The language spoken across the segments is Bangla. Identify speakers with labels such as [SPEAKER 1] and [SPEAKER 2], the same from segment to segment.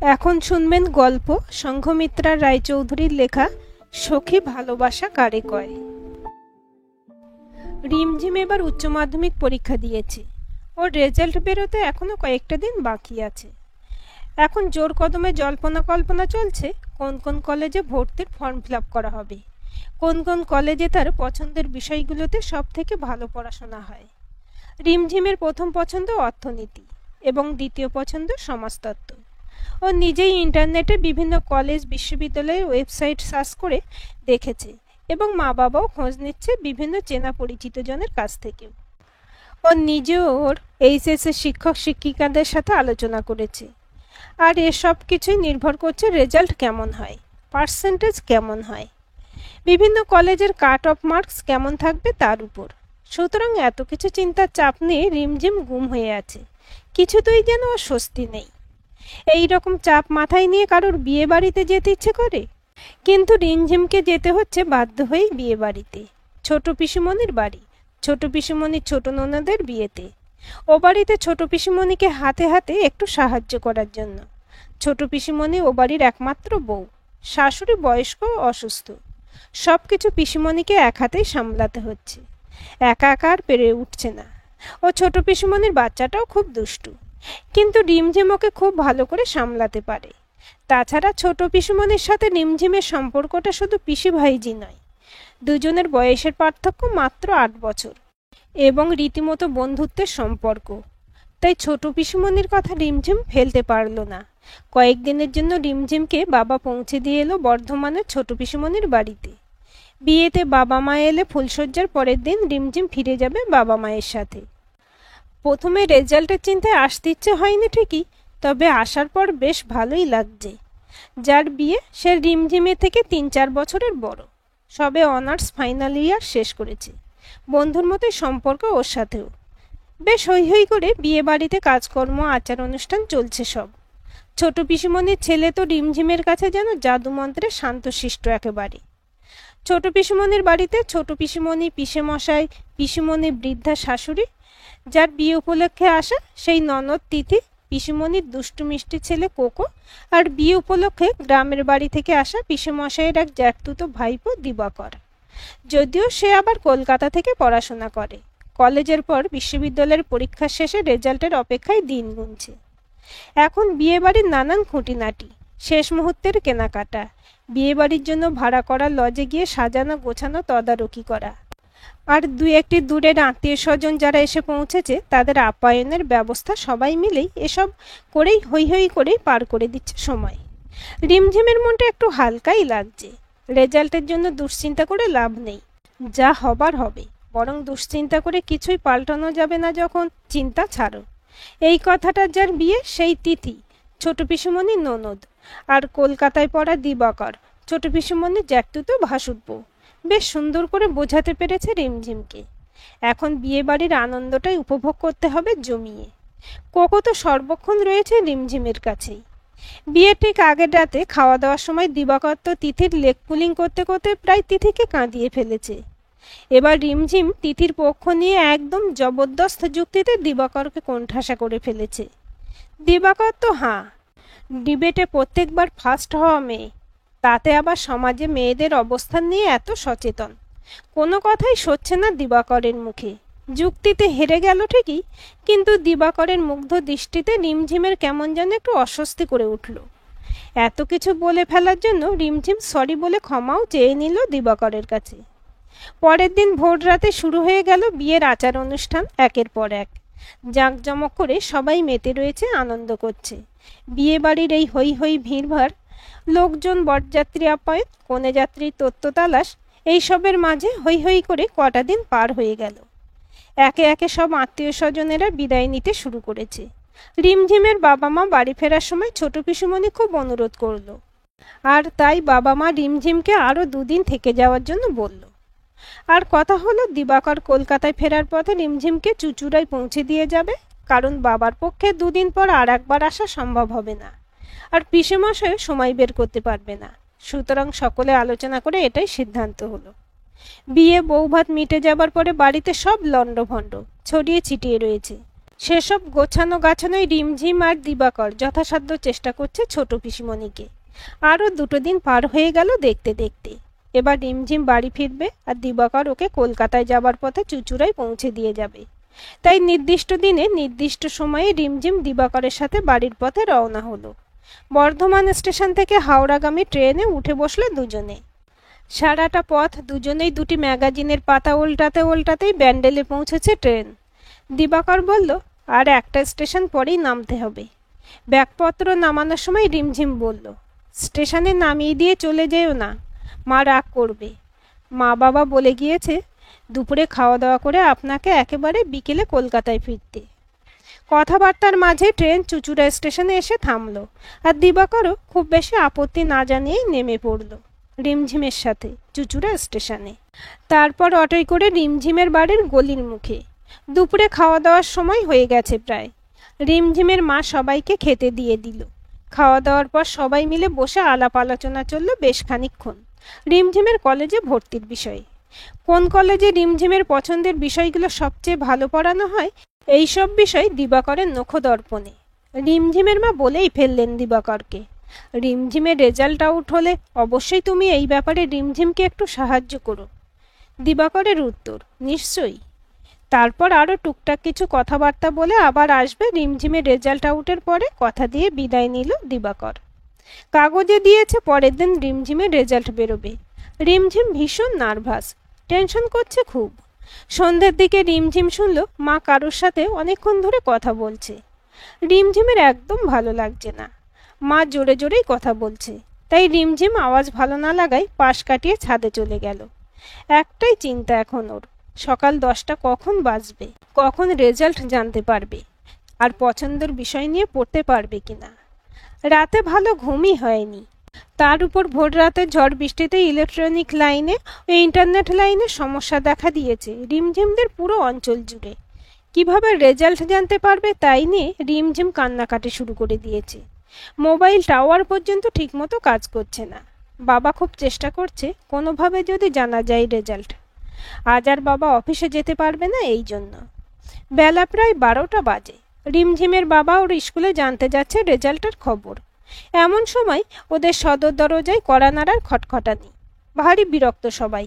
[SPEAKER 1] এখন শুনবেন গল্প সংঘমিত্রা রায়চৌধুরীর লেখা সখী ভালোবাসা কারে কয়। রিমঝিম এবার উচ্চ মাধ্যমিক পরীক্ষা দিয়েছে। ওর রেজাল্ট বেরোতে এখনো কয়েকটা দিন বাকি আছে। এখন জোর কদমে জল্পনা কল্পনা চলছে কোন কোন কলেজে ভর্তির ফর্ম ফিল আপ করা হবে, কোন কোন কলেজে তার পছন্দের বিষয়গুলোতে সব থেকে ভালো পড়াশোনা হয়। রিমঝিমের প্রথম পছন্দ অর্থনীতি এবং দ্বিতীয় পছন্দ সমাজতত্ত্ব। ও নিজেই ইন্টারনেটে বিভিন্ন কলেজ বিশ্ববিদ্যালয়ের ওয়েবসাইট সার্চ করে দেখেছে এবং মা বাবাও খোঁজ নিচ্ছে বিভিন্ন চেনা পরিচিত জনের কাছ থেকেও। ও নিজেও ওর এইচএসের শিক্ষক শিক্ষিকাদের সাথে আলোচনা করেছে। আর এসব কিছুই নির্ভর করছে রেজাল্ট কেমন হয়, পার্সেন্টেজ কেমন হয়, বিভিন্ন কলেজের কাট অফ মার্কস কেমন থাকবে তার উপর। সুতরাং এত কিছু চিন্তার চাপ নিয়ে রিমঝিম গুম হয়ে আছে, কিছুতেই যেন ওর স্বস্তি নেই। এই রকম চাপ মাথায় নিয়ে কারোর বিয়ে বাড়িতে যেতে ইচ্ছে করে, কিন্তু রিমঝিমকে যেতে হচ্ছে বাধ্য হয়েই বিয়ে বাড়িতে। ছোট পিসিমণির বাড়ি, ছোট পিসিমণির ছোট ননদের বিয়েতে। ও বাড়িতে ছোট পিসিমণিকে হাতে হাতে একটু সাহায্য করার জন্য। ছোট পিসিমণি ও বাড়ির একমাত্র বউ, শাশুড়ি বয়স্ক অসুস্থ। সব কিছু পিসিমণিকে এক হাতেই সামলাতে হচ্ছে, একা একা আর পেরে উঠছে না। ও ছোট পিসিমণির বাচ্চাটাও খুব দুষ্টু, কিন্তু রিমঝিম ওকে খুব ভালো করে সামলাতে পারে। তাছাড়া ছোট পিসিমণির সাথে রিমঝিমের সম্পর্কটা শুধু পিসি ভাইজি নয়, দুজনের বয়সের পার্থক্য মাত্র 8 বছর এবং রীতিমতো বন্ধুত্বের সম্পর্ক। তাই ছোট পিসিমণির কথা রিমঝিম ফেলতে পারল না। কয়েকদিনের জন্য রিমঝিমকে বাবা পৌঁছে দিয়ে এলো বর্ধমানের ছোট পিসিমণির বাড়িতে। বিয়েতে বাবা মা এলে ফুলশয্যার পরের দিন রিমঝিম ফিরে যাবে বাবা মায়ের সাথে। প্রথমে রেজাল্টের চিন্তায় আসতে ইচ্ছে হয়নি ঠিকই, তবে আসার পর বেশ ভালোই লাগছে। যার বিয়ে সে রিমঝিমের থেকে 3-4 বছরের বড়, সবে অনার্স ফাইনাল ইয়ার শেষ করেছে। বন্ধুর মতোই সম্পর্ক ওর সাথেও। বেশ হৈ হৈ করে বিয়ে বাড়িতে কাজকর্ম আচার অনুষ্ঠান চলছে সব। ছোট পিসিমণির ছেলে তো রিমঝিমের কাছে যেন জাদুমন্ত্রে শান্তশিষ্ট একেবারে। ছোট পিসিমণির বাড়িতে ছোট পিসিমণি, পিসেমশাই, পিসিমণির বৃদ্ধা শাশুড়ি, যার বিয়ে উপলক্ষে আসা সেই ননদ তিথি, পিসিমণির দুষ্টু মিষ্টি ছেলে কোকো, আর বিয়ে উপলক্ষে গ্রামের বাড়ি থেকে আসা পিসেমশাইয়ের এক জ্যাঠতুতো ভাইপো দিবাকর। যদিও সে আবার কলকাতা থেকে পড়াশোনা করে, কলেজের পর বিশ্ববিদ্যালয়ের পরীক্ষা শেষে রেজাল্টের অপেক্ষায় দিন গুনছে। এখন বিয়ে বাড়ির নানান খুঁটিনাটি, শেষ মুহূর্তের কেনাকাটা, বিয়ে বাড়ির জন্য ভাড়া করা লজে গিয়ে সাজানো গোছানো তদারকি করা, আর 2-1টি দূরের আত্মীয় স্বজন যারা এসে পৌঁছেছে তাদের আপ্যায়নের ব্যবস্থা, সবাই মিলেই এসব করেই হৈ হৈ করেই পার করে দিচ্ছে সময়। রিমঝিমের মনটা একটু হালকাই লাগছে। রেজাল্টের জন্য দুশ্চিন্তা করে লাভ নেই, যা হবার হবে। বরং দুশ্চিন্তা করে কিছুই পাল্টানো যাবে না যখন, চিন্তা ছাড়ো। এই কথাটা যার বিয়ে সেই তিথি, ছোট পিসিমণির ননদ, আর কলকাতায় পড়া দিবাকর, ছোট পিসিমণির জ্যাঠতুতো ভাসুরপো। বেশ সুন্দর করে বোঝাতে পেরেছে রিমঝিমকে। এখন বিয়ে বাড়ির আনন্দটাই উপভোগ করতে হবে জমিয়ে। কোকো তো সর্বক্ষণ রয়েছে রিমঝিমের কাছেই। বিয়ের ঠিক আগের রাতে খাওয়া দাওয়ার সময় দিবাকর তো তিথির লেগ পুলিং করতে করতে প্রায় তিথিকে কাঁদিয়ে ফেলেছে। এবার রিমঝিম তিথির পক্ষ নিয়ে একদম জবরদস্ত যুক্তিতে দিবাকরকে কোণঠাসা করে ফেলেছে। দিবাকর তো ডিবেটে প্রত্যেকবার ফার্স্ট হওয়া মেয়ে, তাতে আবার সমাজে মেয়েদের অবস্থান নিয়ে এত সচেতন। কোনো কথাই সচ্ছে না দিবাকরের মুখে। যুক্তিতে হেরে গেল ঠিকই, কিন্তু দিবাকরের মুগ্ধ দৃষ্টিতে রিমঝিমের কেমন যেন একটু অস্বস্তি করে উঠল। এত কিছু বলে ফেলার জন্য রিমঝিম সরি বলে ক্ষমাও চেয়ে নিল দিবাকরের কাছে। পরের দিন ভোর রাতে শুরু হয়ে গেল বিয়ের আচার অনুষ্ঠান একের পর এক। জাঁকজমক করে সবাই মেতে রয়েছে, আনন্দ করছে। বিয়ে বাড়ির এই হৈ হৈ ভিড়ভাড়, লোকজন, বরযাত্রী আপ্যায়ন, কনে যাত্রীর তত্ত্ব তালাশ, এইসবের মাঝে হৈ হৈ করে কটা দিন পার হয়ে গেল। একে একে সব আত্মীয় স্বজনেরা বিদায় নিতে শুরু করেছে। রিমঝিমের বাবা মা বাড়ি ফেরার সময় ছোট পিসিমণি খুব অনুরোধ করলো, আর তাই বাবা মা রিমঝিমকে আরও 2 দিন থেকে যাওয়ার জন্য বলল। আর কথা হলো দিবাকর কলকাতায় ফেরার পথে রিমঝিমকে চুঁচুড়ায় পৌঁছে দিয়ে যাবে, কারণ বাবার পক্ষে 2 দিন পর আর একবার আসা সম্ভব হবে না, আর পিসেমশাইও সময় বের করতে পারবে না। সুতরাং সকলে আলোচনা করে এটাই সিদ্ধান্ত হলো। বিয়ে বউ ভাত মিটে যাবার পরে বাড়িতে সব লণ্ডভণ্ড ছড়িয়ে ছিটিয়ে রয়েছে। সেসব গোছানো গাছানোই রিমঝিম আর দিবাকর যথাসাধ্য চেষ্টা করছে ছোট পিসিমণিকে। আরও 2 দিন পার হয়ে গেল দেখতে দেখতে। এবার রিমঝিম বাড়ি ফিরবে আর দিবাকর ওকে কলকাতায় যাবার পথে চুঁচুড়ায় পৌঁছে দিয়ে যাবে। তাই নির্দিষ্ট দিনে নির্দিষ্ট সময়ে রিমঝিম দিবাকরের সাথে বাড়ির পথে রওনা হলো। বর্ধমান স্টেশন থেকে হাওড়াগামী ট্রেনে উঠে বসলো দুজনে। সারাটা পথ দুজনেই 2টি ম্যাগাজিনের পাতা উল্টাতে উল্টাতেই ব্যান্ডেলে পৌঁছেছে ট্রেন। দিবাকর বলল, আর একটা স্টেশন পরেই নামতে হবে। ব্যাগপত্র নামানোর সময় রিমঝিম বলল, স্টেশনে নামিয়ে দিয়ে চলে যেও না, মা রাগ করবে। মা বাবা বলে গিয়েছে দুপুরে খাওয়া দাওয়া করে আপনাকে একেবারে বিকেলে কলকাতায় ফিরতে। কথাবার্তার মাঝে ট্রেন চুঁচুড়া স্টেশনে এসে থামল আর দিবাকরও খুব বেশি আপত্তি না জানিয়েই নেমে পড়ল রিমঝিমের সাথে চুঁচুড়া স্টেশনে। তারপর অটোয় করে রিমঝিমের বাড়ির গলির মুখে। দুপুরে খাওয়া দাওয়ার সময় হয়ে গেছে প্রায়। রিমঝিমের মা সবাইকে খেতে দিয়ে দিল। খাওয়া দাওয়ার পর সবাই মিলে বসে আলাপ আলোচনা চলল বেশ খানিকক্ষণ রিমঝিমের কলেজে ভর্তির বিষয়ে। কোন কলেজে রিমঝিমের পছন্দের বিষয়গুলো সবচেয়ে ভালো পড়ানো হয় এই সব বিষয় দিবাকরের নখদর্পণে। রিমঝিমের মা বলেই ফেললেন দিবাকরকে, রিমঝিমের রেজাল্ট আউট হলে অবশ্যই তুমি এই ব্যাপারে রিমঝিমকে একটু সাহায্য করো। দিবাকরের উত্তর, নিশ্চয়ই। তারপর আরও টুকটাক কিছু কথাবার্তা বলে আবার আসবে রিমঝিমের রেজাল্ট আউটের পরে কথা দিয়ে বিদায় নিল দিবাকর। কাগজে দিয়েছে পরের দিন রিমঝিমের রেজাল্ট বেরোবে। রিমঝিম ভীষণ নার্ভাস, টেনশন করছে খুব। সন্ধ্যের দিকে রিমঝিম শুনল মা কারোর সাথে অনেকক্ষণ ধরে কথা বলছে। রিমঝিমের একদম ভালো লাগছে না। মা জোরে জোরেই কথা বলছে, তাই রিমঝিম আওয়াজ ভালো না লাগায় পাশ কাটিয়ে ছাদে চলে গেল। একটাই চিন্তা এখন ওর, সকাল 10টা কখন বাজবে, কখন রেজাল্ট জানতে পারবে, আর পছন্দের বিষয় নিয়ে পড়তে পারবে কিনা। রাতে ভালো ঘুমই হয়নি। তার উপর ভোর রাতে ঝড় বৃষ্টিতে ইলেকট্রনিক লাইনে ও ইন্টারনেট লাইনে সমস্যা দেখা দিয়েছে রিমঝিমদের পুরো অঞ্চল জুড়ে। কিভাবে রেজাল্ট জানতে পারবে তাই নিয়ে রিমঝিম কান্নাকাটি শুরু করে দিয়েছে। মোবাইল টাওয়ার পর্যন্ত ঠিকমতো কাজ করছে না। বাবা খুব চেষ্টা করছে কোনোভাবে যদি জানা যায় রেজাল্ট। আজ আর বাবা অফিসে যেতে পারবে না এই জন্য। বেলা প্রায় 12টা বাজে। রিমঝিমের বাবা ওর স্কুলে জানতে যাচ্ছে রেজাল্টের খবর। এমন সময় ওদের সদর দরজায় কড়া নাড়ার খটখটানি। ভারী বিরক্ত সবাই।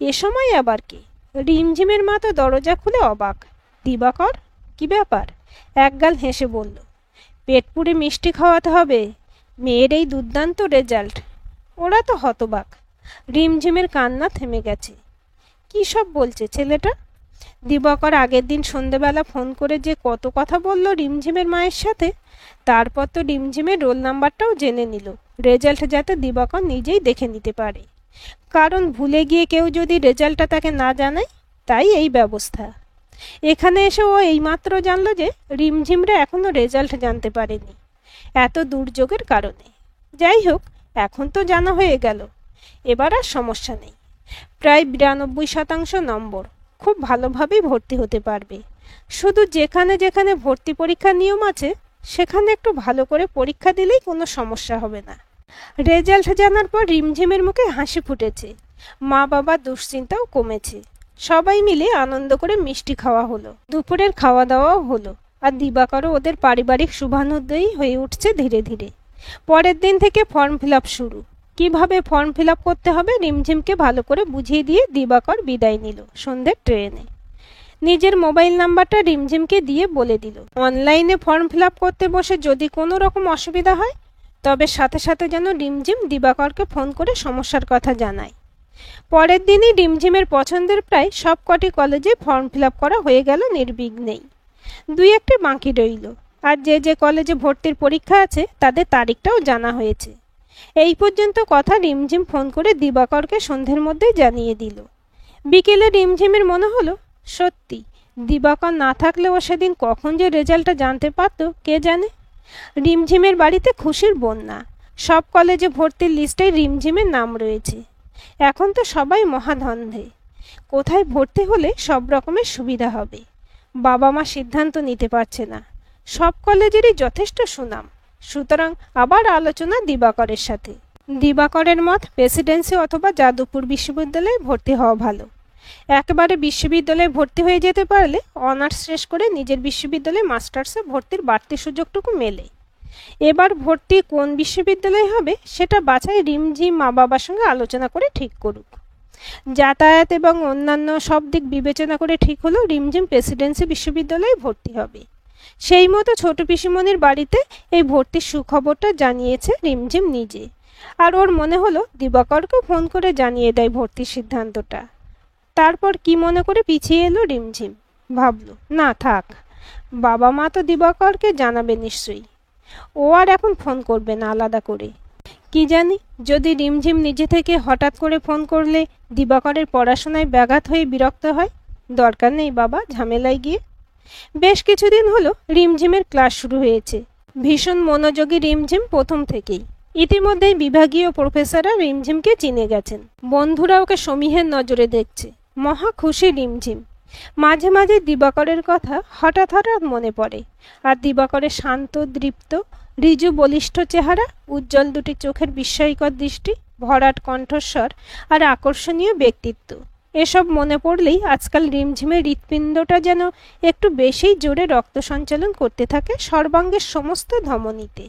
[SPEAKER 1] এ সময় আবার কে? রিমঝিমের মা তো দরজা খুলে অবাক। দিবাকর, কি ব্যাপার? একগাল হেসে বলল, পেট পুড়ে মিষ্টি খাওয়াতে হবে, মেয়ের এই দুর্দান্ত রেজাল্ট। ওরা তো হতবাক। রিমঝিমের কান্না থেমে গেছে। কী সব বলছে ছেলেটা? দিবাকর আগের দিন সন্ধেবেলা ফোন করে যে কত কথা বলল রিমঝিমের মায়ের সাথে, তারপর তো রিমঝিমের রোল নাম্বারটাও জেনে নিল, রেজাল্ট যাতে দিবাকর নিজেই দেখে নিতে পারে। কারণ ভুলে গিয়ে কেউ যদি রেজাল্টটা তাকে না জানায়, তাই এই ব্যবস্থা। এখানে এসে ও এইমাত্র জানল যে রিমঝিমরা এখনও রেজাল্ট জানতে পারেনি, এত দুর্যোগের কারণে। যাই হোক, এখন তো জানা হয়ে গেল, এবার আর সমস্যা নেই। প্রায় 92% নম্বর, খুব ভালোভাবেই ভর্তি হতে পারবে। শুধু যেখানে যেখানে ভর্তি পরীক্ষার নিয়ম আছে সেখানে একটু ভালো করে পরীক্ষা দিলেই কোনো সমস্যা হবে না। রেজাল্ট জানার পর রিমঝিমের মুখে হাসি ফুটেছে। মা বাবার দুশ্চিন্তাও কমেছে। সবাই মিলে আনন্দ করে মিষ্টি খাওয়া হলো, দুপুরের খাওয়া দাওয়াও হলো, আর দিবাকরও ওদের পারিবারিক শুভানুদ্যয়ী হয়ে উঠছে ধীরে ধীরে। পরের দিন থেকে ফর্ম ফিল আপ শুরু। কিভাবে ফর্ম ফিল আপ করতে হবে রিমঝিমকে ভালো করে বুঝিয়ে দিয়ে দিবাকর বিদায় নিল সন্ধ্যের ট্রেনে। নিজের মোবাইল নাম্বারটা রিমঝিমকে দিয়ে বলে দিল, অনলাইনে ফর্ম ফিল আপ করতে বসে যদি কোনো রকম অসুবিধা হয় তবে সাথে সাথে যেন রিমঝিম দিবাকরকে ফোন করে সমস্যার কথা জানায়। পরের দিনই রিমঝিমের পছন্দের প্রায় সব কটি কলেজে ফর্ম ফিল আপ করা হয়ে গেল নির্বিঘ্নেই। 2-1টি বাকি রইল। আর যে যে কলেজে ভর্তির পরীক্ষা আছে তাদের তারিখটাও জানা হয়েছে। এই পর্যন্ত কথা রিমঝিম ফোন করে দিবাকরকে সন্ধ্যের মধ্যেই জানিয়ে দিল। বিকেলে রিমঝিমের মনে হলো, সত্যি দিবাকর না থাকলেও সেদিন কখন যে রেজাল্টটা জানতে পারত কে জানে। রিমঝিমের বাড়িতে খুশির বন্যা। সব কলেজে ভর্তির লিস্টে রিমঝিমের নাম রয়েছে। এখন তো সবাই মহাধন্ধে। কোথায় ভর্তি হলে সব রকমের সুবিধা হবে বাবা মা সিদ্ধান্ত নিতে পারছে না। সব কলেজেরই যথেষ্ট সুনাম, সুতরাং আবার আলোচনা দিবাকরের সাথে। দিবাকরের মত প্রেসিডেন্সি অথবা যাদবপুর বিশ্ববিদ্যালয়ে ভর্তি হওয়া ভালো। একেবারে বিশ্ববিদ্যালয়ে ভর্তি হয়ে যেতে পারলে অনার্স শেষ করে নিজের বিশ্ববিদ্যালয়ে মাস্টার্সে ভর্তির বাড়তি সুযোগটুকু মেলে। এবার ভর্তি কোন বিশ্ববিদ্যালয়ে হবে সেটা বাছাই রিমঝিম মা বাবার সঙ্গে আলোচনা করে ঠিক করুক। যাতায়াত এবং অন্যান্য সব দিক বিবেচনা করে ঠিক হলো রিমঝিম প্রেসিডেন্সি বিশ্ববিদ্যালয়ে ভর্তি হবে। সেই মতো ছোট পিসিমণির বাড়িতে এই ভর্তির সুখবরটা জানিয়েছে রিমঝিম নিজে। আর ওর মনে হলো দিবাকরকে ফোন করে জানিয়ে দেয় ভর্তির সিদ্ধান্তটা। তারপর কি মনে করে পিছিয়ে এলো রিমঝিম, ভাবলো না থাক, বাবা মা তো দিবাকরকে জানাবে নিশ্চয়ই, ও আর এখন ফোন করবে না আলাদা করে। কি জানি যদি রিমঝিম নিজে থেকে হঠাৎ করে ফোন করলে দিবাকরের পড়াশোনায় ব্যাঘাত হয়ে বিরক্ত হয়। দরকার নেই বাবা ঝামেলায় গিয়ে। বেশ কিছুদিন হলো রিমঝিমের ক্লাস শুরু হয়েছে। ভীষণ মনোযোগী রিমঝিম প্রথম থেকেই। ইতিমধ্যেই বিভাগীয় প্রফেসররা রিমঝিমকে চিনে গেছেন, বন্ধুরা ওকে সমীহের নজরে দেখছে। মহা খুশি রিমঝিম। মাঝে মাঝে দিবাকরের কথা হঠাৎ হঠাৎ মনে পড়ে। আর দিবাকরের শান্ত দৃপ্ত ঋজু বলিষ্ঠ চেহারা, উজ্জ্বল দুটি চোখের বিস্ময়কর দৃষ্টি, ভরাট কণ্ঠস্বর আর আকর্ষণীয় ব্যক্তিত্ব, এসব মনে পড়লেই আজকাল রিমঝিমের হৃৎপিণ্ডটা যেন একটু বেশিই জোরে রক্ত সঞ্চালন করতে থাকে সর্বাঙ্গের সমস্ত ধমনীতে।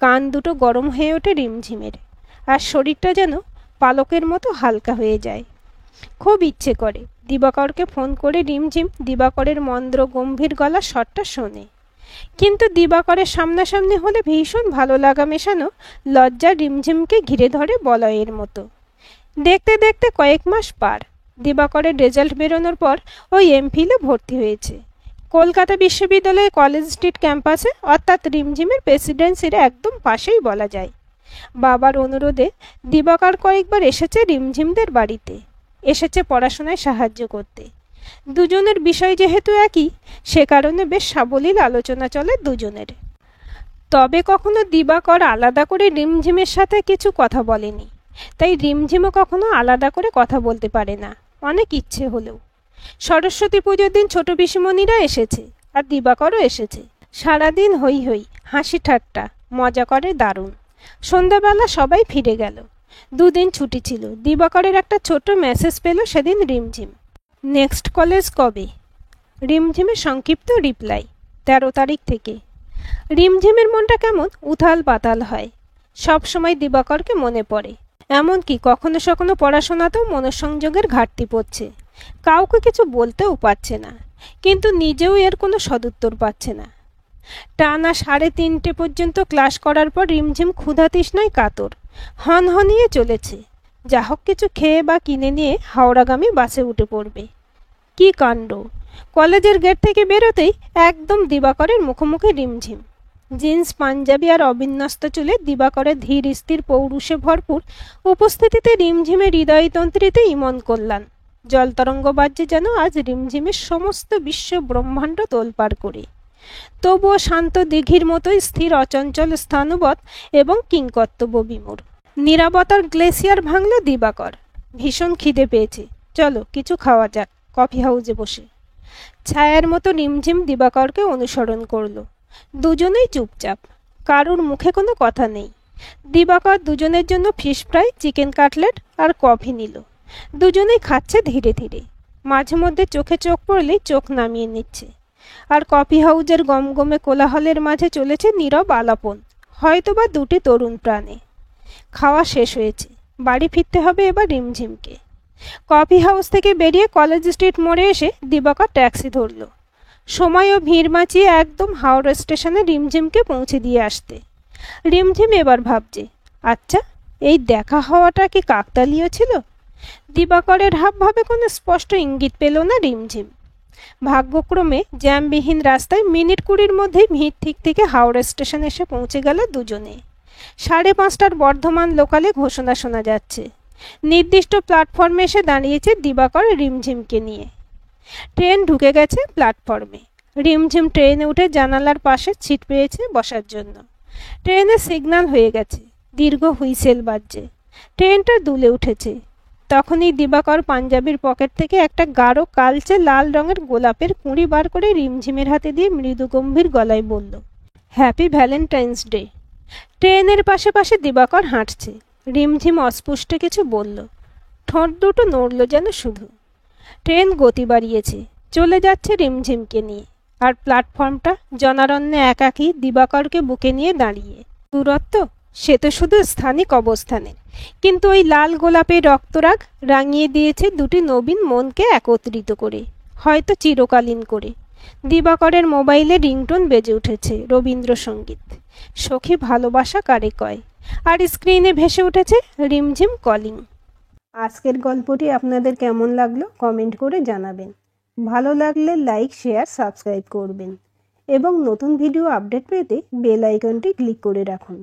[SPEAKER 1] কান দুটো গরম হয়ে ওঠে রিমঝিমের, আর শরীরটা যেন পালকের মতো হালকা হয়ে যায়। খুব ইচ্ছে করে দিবাকরকে ফোন করে রিমঝিম দিবাকরের মন্দ্র গম্ভীর গলা স্বরটা শোনে। কিন্তু দিবাকরের সামনাসামনি হলে ভীষণ ভালো লাগা মেশানো লজ্জা রিমঝিমকে ঘিরে ধরে বলয়ের মতো। দেখতে দেখতে কয়েক মাস পার। দিবাকরের রেজাল্ট বেরোনোর পর ওই এমফিলে ভর্তি হয়েছে কলকাতা বিশ্ববিদ্যালয়ে কলেজ স্ট্রিট ক্যাম্পাসে, অর্থাৎ রিমঝিমের প্রেসিডেন্সির একদম পাশেই বলা যায়। বাবার অনুরোধে দিবাকর কয়েকবার এসেছে রিমঝিমদের বাড়িতে, এসেছে পড়াশোনায় সাহায্য করতে। দুজনের বিষয় যেহেতু একই, সে কারণে বেশ সাবলীল আলোচনা চলে দুজনের। তবে কখনো দিবাকর আলাদা করে রিমঝিমের সাথে কিছু কথা বলেনি, তাই রিমঝিমও কখনো আলাদা করে কথা বলতে পারে না, অনেক ইচ্ছে হলেও। সরস্বতী পুজোর দিন ছোট পিসিমণিরা এসেছে, আর দিবাকরও এসেছে। সারাদিন হই হই, হাসি ঠাট্টা, মজা করে দারুণ। সন্ধ্যাবেলা সবাই ফিরে গেল। দুদিন ছুটি ছিল। দিবাকরের একটা ছোট মেসেজ পেল সেদিন রিমঝিম। নেক্সট কলেজ কবে? রিমঝিমের সংক্ষিপ্ত রিপ্লাই, 13 তারিখ থেকে। রিমঝিমের মনটা কেমন উথাল পাতাল হয়। সব সময় দিবাকরকে মনে পড়ে, এমনকি কখনো কখনো পড়াশোনাতেও মনোসংযোগের ঘাটতি পড়ছে। কাউকে কিছু বলতেও পারছে না, কিন্তু নিজেও এর কোনো সদুত্তর পাচ্ছে না। টানা 3:30 পর্যন্ত ক্লাস করার পর রিমঝিম ক্ষুধা তৃষ্ণায় কাতর, হনহনিয়ে চলেছে। যা হোক কিছু খেয়ে বা কিনে নিয়ে হাওড়াগামী বাসে উঠে পড়বে। কি কাণ্ড! কলেজের গেট থেকে বেরোতেই একদম দিবাকরের মুখোমুখি রিমঝিম। জিন্স পাঞ্জাবি আর অবিন্যস্ত চুলে দিবাকরের ধীর স্থির পৌরুষে ভরপুর উপস্থিতিতে রিমঝিমের হৃদয়তন্ত্রীতে ইমন কল্যাণ। জলতরঙ্গ বাজ্যে যেন আজ রিমঝিমের সমস্ত বিশ্ব ব্রহ্মাণ্ড তোলপাড় করে। তবুও শান্ত দিঘির মতোই স্থির অচঞ্চল স্থানবৎ এবং কিংকর্তব্য বিমূঢ়। নীরবতার গ্লেসিয়ার ভাঙল দিবাকর। ভীষণ খিদে পেয়েছে, চলো কিছু খাওয়া যাক কফি হাউসে বসে। ছায়ার মতো রিমঝিম দিবাকরকে অনুসরণ করল। দুজনেই চুপচাপ, কারুর মুখে কোনো কথা নেই। দিবাকর দুজনের জন্য ফিশ ফ্রাই, চিকেন কাটলেট আর কফি নিল। দুজনেই খাচ্ছে ধীরে ধীরে, মাঝে মধ্যে চোখে চোখ পড়লেই চোখ নামিয়ে নিচ্ছে। আর কফি হাউজের গমগমে কোলাহলের মাঝে চলেছে নীরব আলাপন, হয়তোবা দুটি তরুণ প্রাণে। খাওয়া শেষ হয়েছে, বাড়ি ফিরতে হবে এবার রিমঝিমকে। কফি হাউস থেকে বেরিয়ে কলেজ স্ট্রিট মোড়ে এসে দিবাকর ট্যাক্সি ধরল। সময় ও ভিড় মাচিয়ে একদম হাওড়া স্টেশনে রিমঝিমকে পৌঁছে দিয়ে আসতে। রিমঝিম এবার ভাবছে, আচ্ছা এই দেখা হওয়াটা কি কাকতালীয় ছিল? দিবাকরের হাবভাবে কোনো স্পষ্ট ইঙ্গিত পেল না রিমঝিম। ভাগ্যক্রমে জ্যামবিহীন রাস্তায় মিনিট 20 মধ্যেই ভিড় ঠিক থেকে হাওড়া স্টেশন এসে পৌঁছে গেল দুজনে। 5:30টার বর্ধমান লোকালে ঘোষণা শোনা যাচ্ছে। নির্দিষ্ট প্ল্যাটফর্মে এসে দাঁড়িয়েছে দিবাকর রিমঝিমকে নিয়ে। ট্রেন ঢুকে গেছে প্ল্যাটফর্মে। রিমঝিম ট্রেনে উঠে জানালার পাশে সিট পেয়েছে বসার জন্য। ট্রেনের সিগন্যাল হয়ে গেছে, দীর্ঘ হুইসেল বাজছে। ট্রেনটা দুলে উঠেছে। তখনই দিবাকর পাঞ্জাবির পকেট থেকে একটা গাঢ় কালচে লাল রঙের গোলাপের কুঁড়ি বার করে রিমঝিমের হাতে দিয়ে মৃদু গম্ভীর গলায় বলল, হ্যাপি ভ্যালেন্টাইন্স ডে। ট্রেনের পাশে পাশে দিবাকর হাঁটছে। রিমঝিম অস্পষ্ট কিছু বলল, ঠোঁট দুটো নড়ল যেন শুধু। ট্রেন গতি বাড়িয়েছে, চলে যাচ্ছে রিমঝিমকে নিয়ে। আর প্ল্যাটফর্মটা জনারণ্যে একাকী দিবাকরকে বুকে নিয়ে দাঁড়িয়ে। দূরত্ব সে তো শুধু স্থানিক অবস্থানের, কিন্তু ওই লাল গোলাপের রক্তরাগ রাঙিয়ে দিয়েছে দুটি নবীন মনকে একত্রিত করে, হয়তো চিরকালীন করে। দিবাকরের মোবাইলে রিংটোন বেজে উঠেছে রবীন্দ্রসঙ্গীত, সখী ভালোবাসা কারে কয়, আর স্ক্রিনে ভেসে উঠেছে রিমঝিম কলিং। আজকের গল্পটি আপনাদের কেমন লাগলো কমেন্ট করে জানাবেন। ভালো লাগলে লাইক, শেয়ার, সাবস্ক্রাইব করবেন এবং নতুন ভিডিও আপডেট পেতে বেল আইকনটি ক্লিক করে রাখুন।